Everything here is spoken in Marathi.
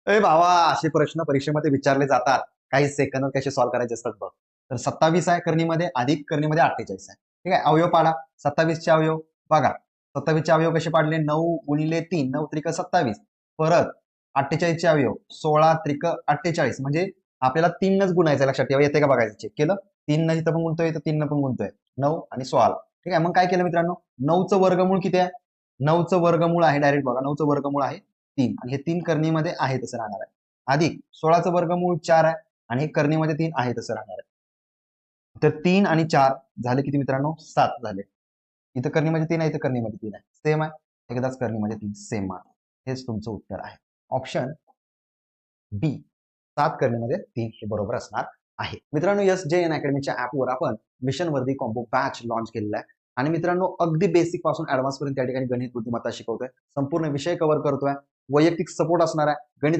अरे भावा, असे प्रश्न परीक्षेमध्ये विचारले जातात. काही सेकंद कसे सॉल्व्ह करायचे असतात बघ. तर 27 आहे करणीमध्ये, अधिक करणीमध्ये 48 आहे. ठीक आहे, अवयव पाडा. 27 चे अवयव बघा. 27 चे अवयव कसे पाडले? 9 गुणिले 3, 9 त्रिक 27. परत 48 चे अवयव 16 त्रिक 48. म्हणजे आपल्याला 3 नच गुणायचं, लक्षात ठेवा. येते का बघायचं, चेक केलं. 3 न इथं पण गुणतोय, तर 3 न पण गुणतोय. 9 आणि 16. ठीक आहे, मग काय केलं मित्रांनो? 9चं वर्गमूळ किती आहे? 9चं वर्गमूळ आहे, डायरेक्ट बघा, 9चं वर्गमूळ आहे 3, आणि हे 3 करणीमध्ये आहे तसं राहणार आहे. अधिक 16चं वर्गमूळ 4 आहे, आणि हे करणीमध्ये 3 आहे तसं राहणार आहे. तर 3 आणि 4 झाले किती मित्रांनो? 7 झाले. इथं करणीमध्ये 3 आहे, इथं करणीमध्ये 3 आहे, सेम आहे. एकदाच करणीमध्ये 3 सेम आहे. हेच तुमचं उत्तर आहे. ऑप्शन बी, 7 करणीमध्ये 3 हे बरोबर असणार आहे. मित्रांनो, SJN अकॅडमीच्या ऍपवर आपण मिशन वर्दी कॉम्बो बॅच लॉन्च केलेला आहे. आणि मित्रांनो, अगदी बेसिक पासून ऍडव्हान्स पर्यंत त्या ठिकाणी गणित बुद्धिमत्ता शिकवतोय. संपूर्ण विषय कव्हर करतोय. वैयक्तिक सपोर्ट असणार आहे. गणित